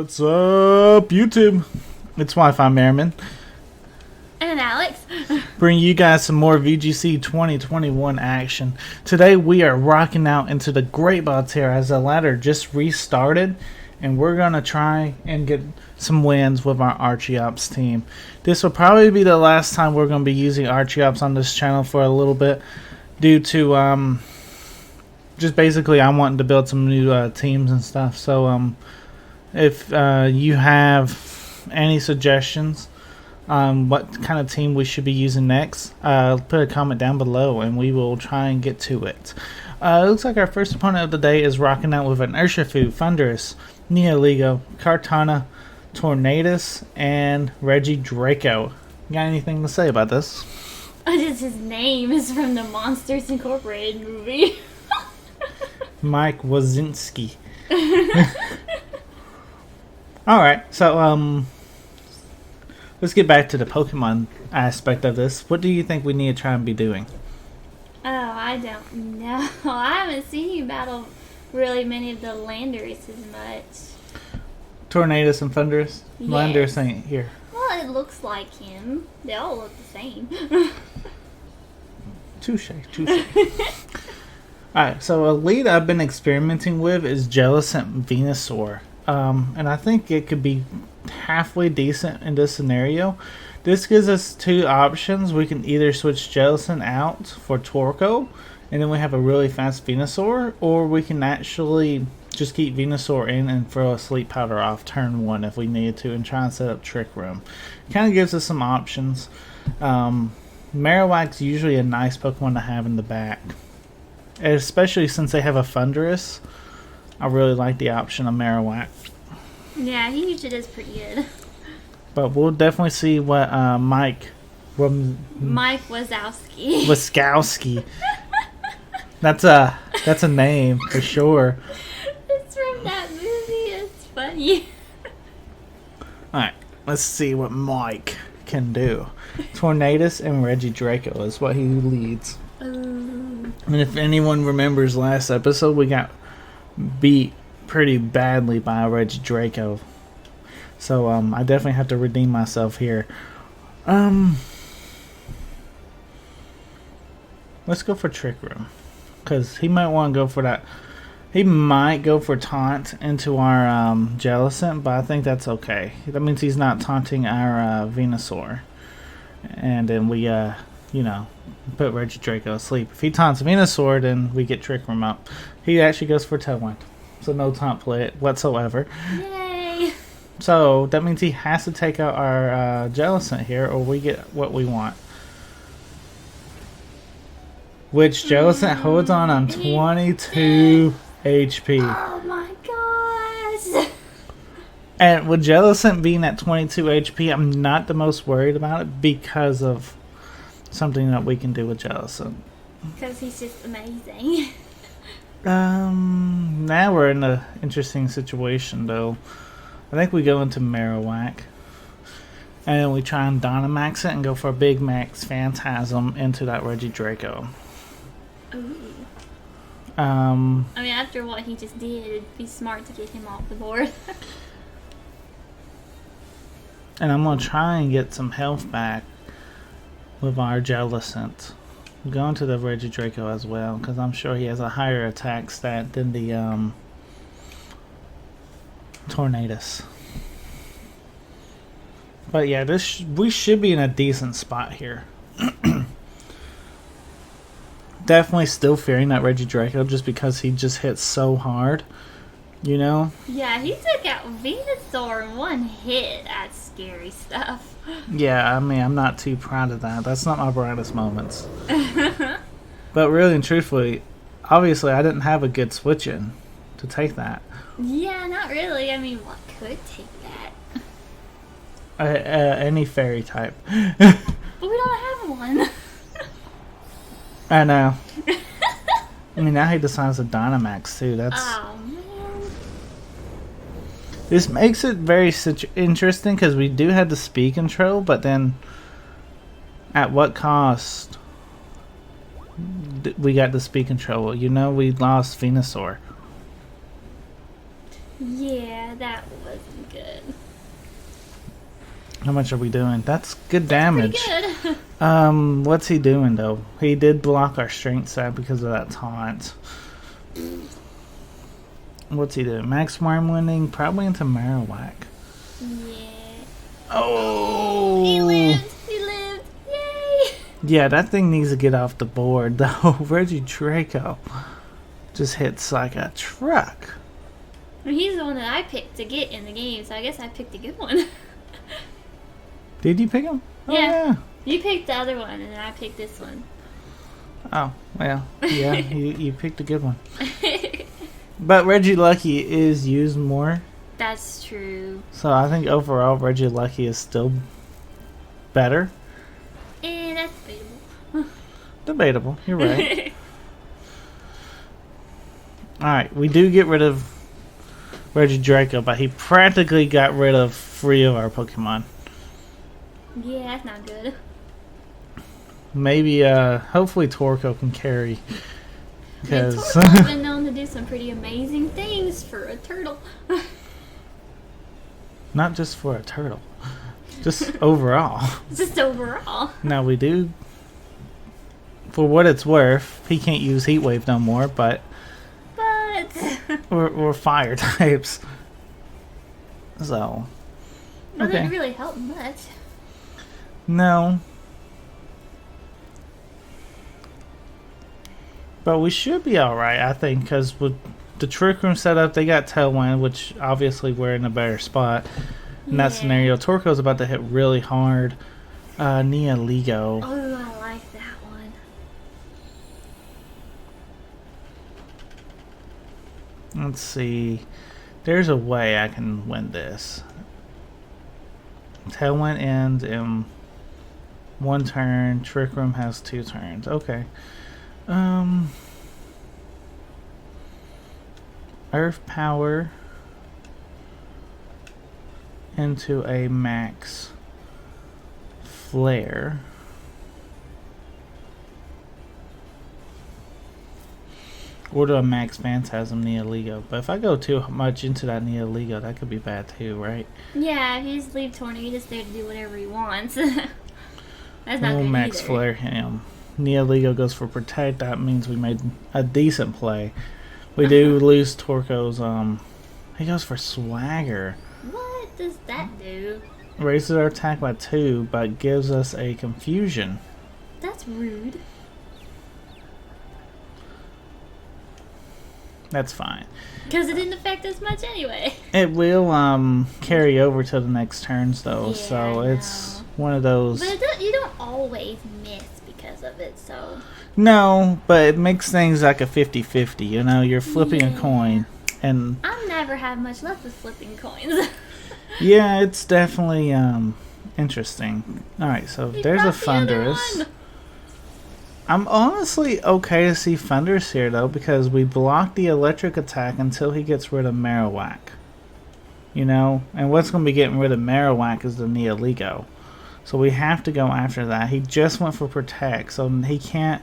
What's up, YouTube? It's Wi-Fi Merriman. And Alex. Bring you guys some more VGC 2021 action. Today we are rocking out into the Great Balls here as the ladder just restarted. And we're going to try and get some wins with our Archeops team. This will probably be the last time we're going to be using Archeops on this channel for a little bit. Due to just basically I wanted to build some new teams and stuff. So if you have any suggestions on what kind of team we should be using next, put a comment down below and we will try and get to it. It looks like our first opponent of the day is rocking out with an Urshifu, Thundurus, Neoligo, Kartana, Tornadus, and Regidrago. Got anything to say about this? Just his name is from the Monsters Incorporated movie. Mike Wazowski. Alright, so let's get back to the Pokemon aspect of this. What do you think we need to try and be doing? Oh, I don't know. I haven't seen you battle really many of the Landers as much. Tornadus and Thundurus? Yes. Landorus ain't here. Well, it looks like him. They all look the same. Touche. Alright, so a lead I've been experimenting with is Jellicent Venusaur. And I think it could be halfway decent in this scenario. This gives us two options. We can either switch Jellicent out for Torkoal, and then we have a really fast Venusaur, or we can actually just keep Venusaur in and throw a Sleep Powder off turn 1 if we needed to and try and set up Trick Room. Kind of gives us some options. Marowak's usually a nice Pokemon to have in the back, especially since they have a Thundurus. I really like the option of Marowak. Yeah, he usually does pretty good. But we'll definitely see what Mike Wazowski. Wazowski. That's a name for sure. It's from that movie. It's funny. Alright, let's see what Mike can do. Tornadus and Regidrago is what he leads. Ooh. And if anyone remembers last episode, we got beat pretty badly by Regidrago. So I definitely have to redeem myself here. Let's go for Trick Room, because he might want to go for that. He might go for Taunt into our Jellicent, but I think that's okay. That means he's not taunting our Venusaur. And then we, put Regidrago to sleep. If he taunts Venusaur, then we get Trick Room up. He actually goes for Tailwind, so no taunt play whatsoever. Yay! So that means he has to take out our Jellicent here, or we get what we want. Which Jellicent holds on 22 HP. Oh my gosh! And with Jellicent being at 22 HP, I'm not the most worried about it because of something that we can do with Jellicent. Because he's just amazing. Now we're in an interesting situation, though. I think we go into Marowak, and then we try and Dynamax it and go for a big max Phantasm into that Regidrago. Ooh. I mean, after what he just did, it'd be smart to get him off the board. And I'm going to try and get some health back with our Jellicent. Going to the Regidrago as well, because I'm sure he has a higher attack stat than the Tornadus. But yeah, we should be in a decent spot here. Definitely still fearing that Regidrago just because he just hits so hard, you know? Yeah, he took out Venusaur in one hit. That's scary stuff. Yeah, I mean, I'm not too proud of that. That's not my brightest moments. But really and truthfully, obviously I didn't have a good switch in to take that. Yeah, not really. I mean, what could take that? Any fairy type. But we don't have one. I know. I mean, now he decides to Dynamax too. That's. Oh man. This makes it very interesting because we do have the speed control, but then at what cost? We got the speed control. You know, we lost Venusaur. Yeah, that wasn't good. How much are we doing? That's good Pretty damage. good. What's he doing though? He did block our strength stat because of that taunt. What's he doing? Max Worm Winding, probably into Marowak. Yeah. Oh! He lived! He lived! Yay! Yeah, that thing needs to get off the board though. Regidrago just hits like a truck. Well, he's the one that I picked to get in the game, so I guess I picked a good one. Did you pick him? Oh, Yeah. You picked the other one, and then I picked this one. Oh, well, yeah, you picked a good one. But Regilucky is used more, That's true. so I think overall Regilucky is still better. And that's debatable. Debatable, you're right. Alright, we do get rid of Regidrago, but he practically got rid of 3 of our Pokemon. Yeah, that's not good. Maybe, hopefully Torkoal can carry. And Because Torkoal's been known to do some pretty amazing things for a turtle. not just for a turtle, just overall. Just overall. Now we do, for what it's worth, he can't use Heat Wave no more, but But we're fire types. So, it okay. didn't really help much. No. But we should be alright, I think, because with the Trick Room setup, they got Tailwind, which obviously we're in a better spot. In that Yeah. scenario, Torko's about to hit really hard. Nihilego. Oh, I like that one. Let's see. There's a way I can win this. Tailwind ends in 1 turn. Trick Room has 2 turns. Okay. Earth Power into a max Flare. Or to a max Phantasm Nihilego. But if I go too much into that Nihilego, that could be bad too, right? Yeah, if you just leave Tornado, just there to do whatever he wants. That's not We'll good max either. Flare him. Nihilego goes for Protect. That means we made a decent play. We do lose Torko's, he goes for Swagger. What does that do? Raises our attack by 2, but gives us a Confusion. That's rude. That's fine. Because it didn't affect us much anyway. It will carry over to the next turns though, Yeah, so I it's know. one of those. But you don't always miss because of it, so. No, but it makes things like a 50-50, you know, you're flipping Yeah. a coin. And I've never had much luck with flipping coins. yeah, it's definitely interesting. Alright, so He there's a brought the other Thunderous. one. I'm honestly okay to see Thunderous here though, because we block the electric attack until he gets rid of Marowak. You know? And what's going to be getting rid of Marowak is the Nihilego. So we have to go after that. He just went for Protect, so he can't.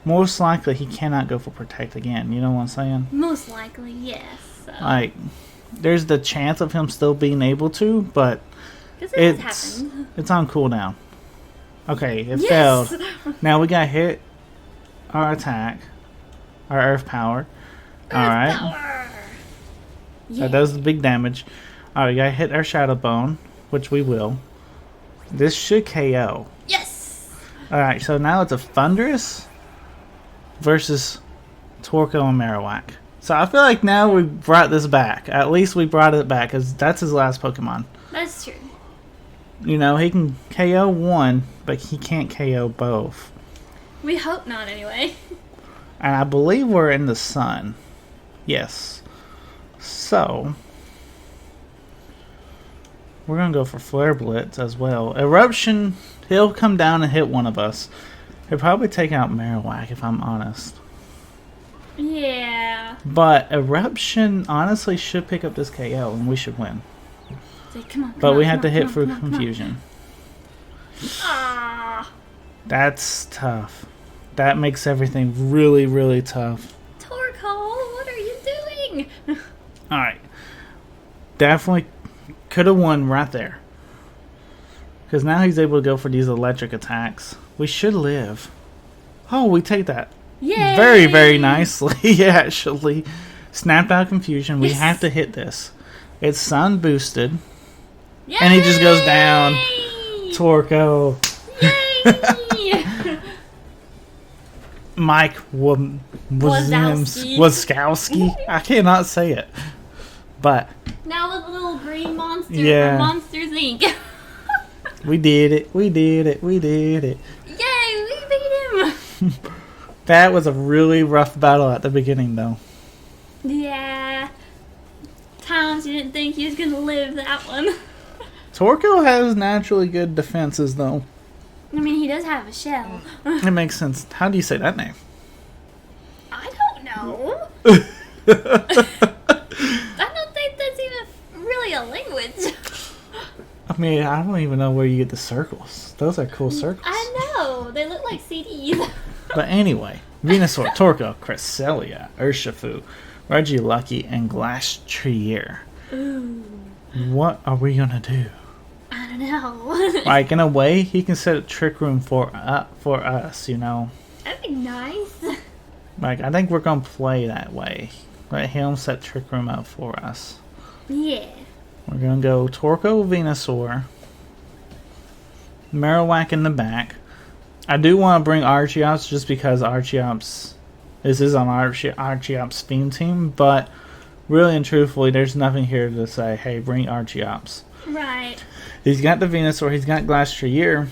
Most likely, he cannot go for Protect again. You know what I'm saying? Most likely, yes. So. Like, there's the chance of him still being able to, but Because it it's has happened. it's on cooldown. Okay, it Yes! failed. Now we got hit our attack, our Earth Power. Alright. Power. Yeah. That does the big damage. Alright, we got hit our Shadow Bone, which we will. This should KO. Yes! Alright, so now it's a Thunderous versus Torkoal and Marowak. So I feel like now we brought this back. At least we brought it back, because that's his last Pokemon. That's true. You know, he can KO one, but he can't KO both. We hope not, anyway. And I believe we're in the sun. Yes. So, we're going to go for Flare Blitz as well. Eruption, he'll come down and hit one of us. He'll probably take out Marowak, if I'm honest. Yeah. But Eruption honestly should pick up this KO, and we should win. Say, come on, come But on, we come have on, to hit come on, for come on, come on. Confusion. Ah, That's tough. That makes everything really, really tough. Torkoal, what are you doing? Alright. definitely could have won right there. Because now he's able to go for these electric attacks. We should live. Oh, we take that. Yay! Very, very nicely, actually. Snapped out confusion. We Yes. have to hit this. It's sun boosted. Yay! And he just goes down. Torko. Yay! Mike Wazowski. Wazowski. I cannot say it. But Now with little green monster Yeah. from Monsters Inc. we did it. We did it. We did it. Yay, we beat him! That was a really rough battle at the beginning, though. Yeah. Times you didn't think he was gonna live that one. Torko has naturally good defenses, though. I mean, he does have a shell. It makes sense. How do you say that name? I don't know. I don't think that's even really a language. I mean, I don't even know where you get the circles. Those are cool circles. I know. They look like CDs. But anyway, Venusaur, Torko, Cresselia, Urshifu, Regilucky, and Glastrier. Ooh. What are we gonna do? I don't know. Like, in a way, he can set a trick room for us, you know? That'd be nice. Like, I think we're gonna play that way. Let him set trick room up for us. Yeah. We're gonna go Torko, Venusaur, Marowak in the back. I do want to bring Archeops just because Archeops, this is on Archeops theme team, but really and truthfully, there's nothing here to say, hey, bring Archeops. Right. He's got the Venusaur, he's got Glastrier,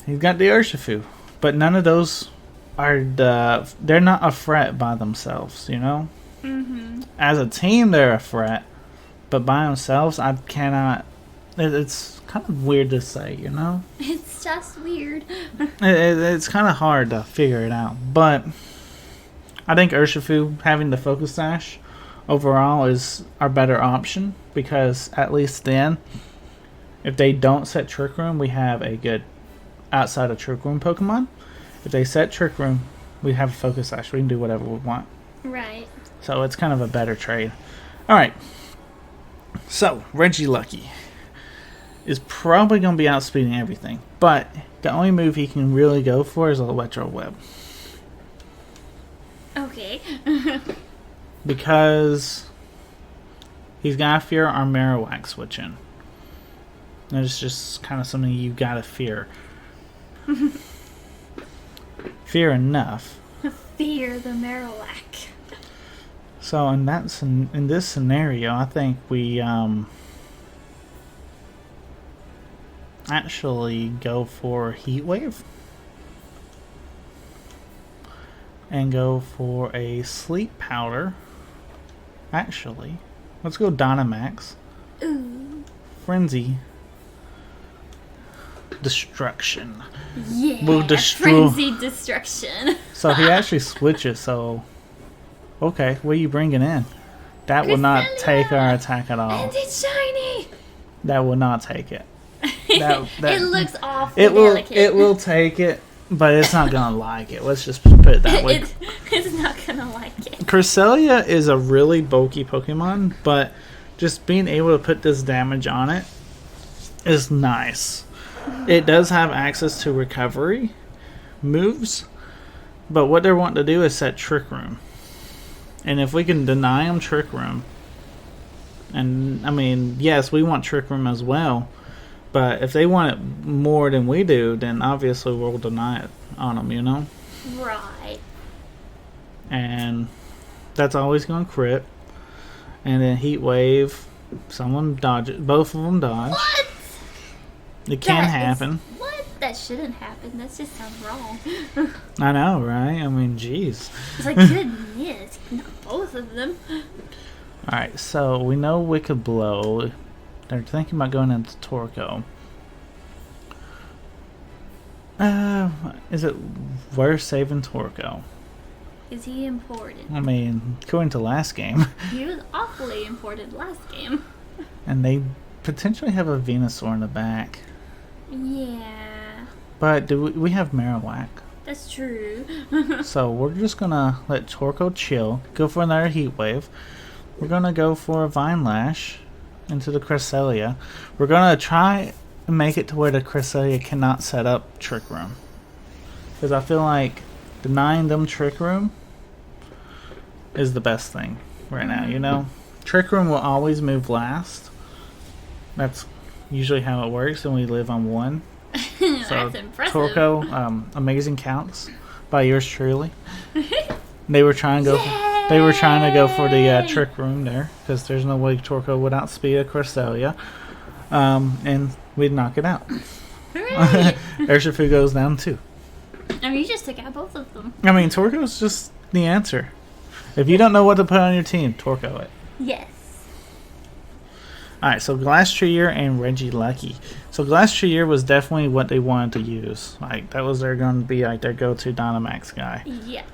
he's got the Urshifu, but none of those are they're not a threat by themselves, you know? Mm-hmm. As a team, they're a threat, but by themselves, I cannot. It's kind of weird to say, you know? It's just weird. It's kind of hard to figure it out, but I think Urshifu having the Focus Sash overall is our better option, because at least then, if they don't set Trick Room, we have a good outside of Trick Room Pokemon. If they set Trick Room, we have a Focus Sash. We can do whatever we want. Right. So it's kind of a better trade. Alright. So, Regilucky is probably going to be outspeeding everything. But the only move he can really go for is Electro Web. Okay. Because he's got to fear our Marowak switching. And it's just kind of something you got to fear. Fear enough. Fear the Marowak. So in this scenario, I think we actually go for Heat Wave and go for a Sleep Powder. Actually, let's go Dynamax. Ooh. Frenzy. Destruction. Yeah. We'll destroy. Frenzied destruction. So he actually switches. So okay, what are you bringing in? That will not take our attack at all. And it's shiny. That will not take it. That- it looks awful. It will. delicate. It will take it, but it's not gonna like it. Let's just put it that way. it's not gonna like it. Cresselia is a really bulky Pokemon, but just being able to put this damage on it is nice. It does have access to recovery moves, but what they're wanting to do is set Trick Room. And if we can deny them Trick Room, and I mean, yes, we want Trick Room as well, but if they want it more than we do, then obviously we'll deny it on them, you know? Right. And that's always going to crit. And then Heat Wave, someone dodges, both of them dodge. What? It can That is- happen. What? That shouldn't happen. That just sounds wrong. I know, right? I mean, jeez. It's like, goodness, not both of them. Alright, so we know Wicked Blow. They're thinking about going into Torko. Is it worth saving Torko? Is he important? I mean, according to last game, He was awfully important last game. and they potentially have a Venusaur in the back. Yeah, But do we have Marowak? that's true. So we're just gonna let Torko chill, go for another Heat Wave. We're gonna go for a Vine Lash into the Cresselia. We're going to try and make it to where the Cresselia cannot set up Trick Room. Because I feel like denying them Trick Room is the best thing right now, you know? Trick Room will always move last. That's usually how it works, and we live on one. That's impressive. Torko, Amazing Counts by yours truly. They were trying to go. They were trying to go for the Trick Room there because there's no way Torko would outspeed a Cresselia, and we'd knock it out. Urshifu goes down too. I mean, you just took out both of them. I mean, Torko's just the answer. If you don't know what to put on your team, Torko it. Yes. Alright, so Glastrier and Regieleki. So Glastrier was definitely what they wanted to use. Like, that was going to be like their go-to Dynamax guy. Yep.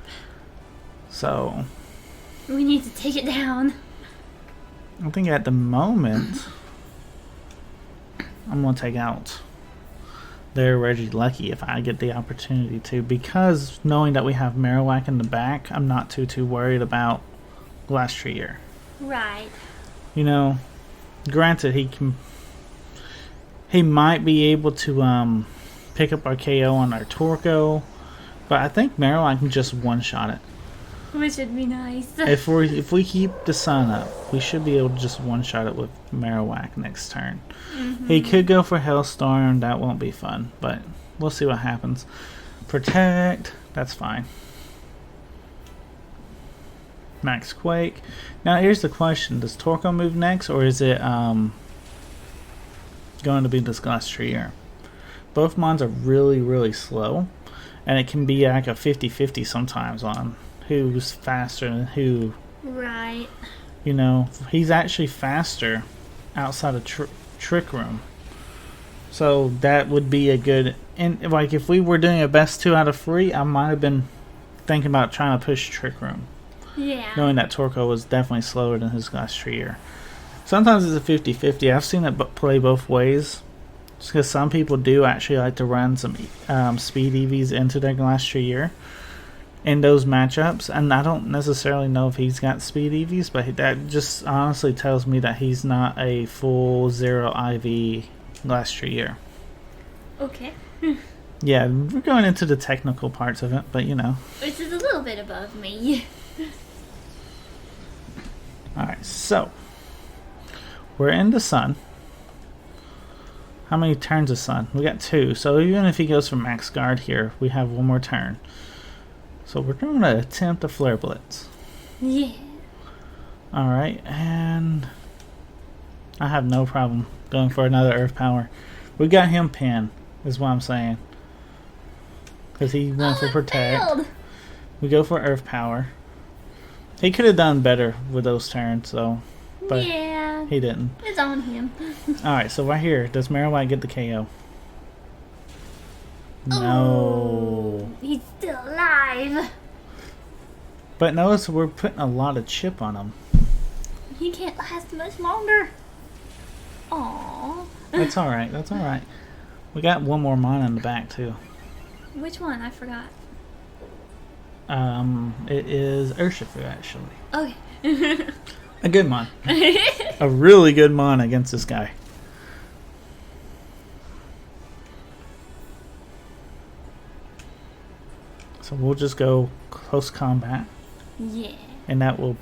So we need to take it down. I think at the moment I'm going to take out their Regieleki if I get the opportunity to, because knowing that we have Marowak in the back, I'm not too worried about Glastrier. Right. You know, granted he might be able to pick up our KO on our Torko, but I think Marowak can just one-shot it. Which would be nice. If we keep the sun up, we should be able to just one-shot it with Marowak next turn. He could go for Hellstorm, that won't be fun, but we'll see what happens. Protect, that's fine. Max Quake. Now here's the question, does Torko move next, or is it going to be this Glastrier? Both mons are really slow, and it can be like a 50-50 sometimes on who's faster than who. Right. You know, he's actually faster outside of Trick Room. So that would be a good... And like if we were doing a best 2 out of 3, I might have been thinking about trying to push Trick Room. Yeah. Knowing that Torko was definitely slower than his Glastrier. Sometimes it's a 50-50. I've seen it play both ways. Because some people do actually like to run some speed EVs into their Glastrier in those matchups, and I don't necessarily know if he's got speed EVs, but that just honestly tells me that he's not a full 0 IV Glastrier. Okay. Yeah, we're going into the technical parts of it, but you know. Which is a little bit above me. Alright, so we're in the sun. How many turns of sun? We got 2, so even if he goes for max guard here, we have 1 more turn. So we're going to attempt a Flare Blitz. Yeah. Alright, and I have no problem going for another Earth Power. We got him pinned, is what I'm saying. Because he went for Protect. Failed. We go for Earth Power. He could have done better with those turns, though. But yeah. he didn't. It's on him. Alright, so right here, does Marowak get the KO? No. Oh, he's still alive. But notice we're putting a lot of chip on him. He can't last much longer. Aww. That's alright, that's alright. We got 1 more mon in the back, too. Which one? I forgot. It is Urshifu, actually. Okay. A good mon. A really good mon against this guy. So we'll just go close combat. Yeah. And that will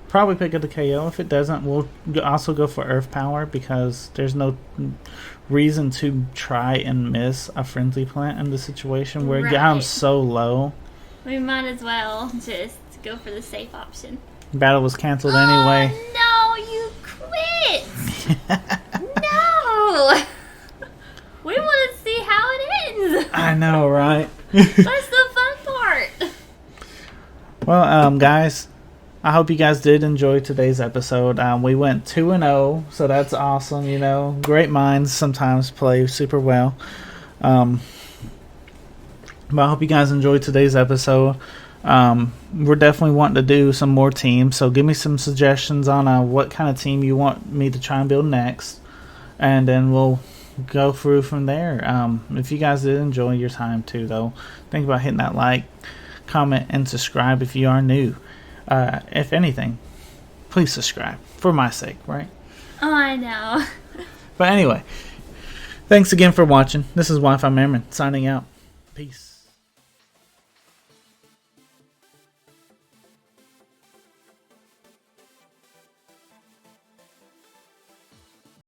probably pick up the KO. If it doesn't, we'll also go for Earth Power because there's no reason to try and miss a Frenzy Plant in the situation where Right. I'm so low. We might as well just go for the safe option. Battle was canceled anyway. Oh, no, you quit. No. We want to see how it ends. I know, right? That's the fun part. Well, guys, I hope you guys did enjoy today's episode. We went 2-0, so that's awesome. You know, great minds sometimes play super well. But I hope you guys enjoyed today's episode. We're definitely wanting to do some more teams, so give me some suggestions on what kind of team you want me to try and build next, and then we'll go through from there. If you guys did enjoy your time too, though, think about hitting that like, comment, and subscribe if you are new. If anything, please subscribe for my sake, right? Oh, I know. But anyway, thanks again for watching. This is Wi-Fi Merriman signing out. Peace.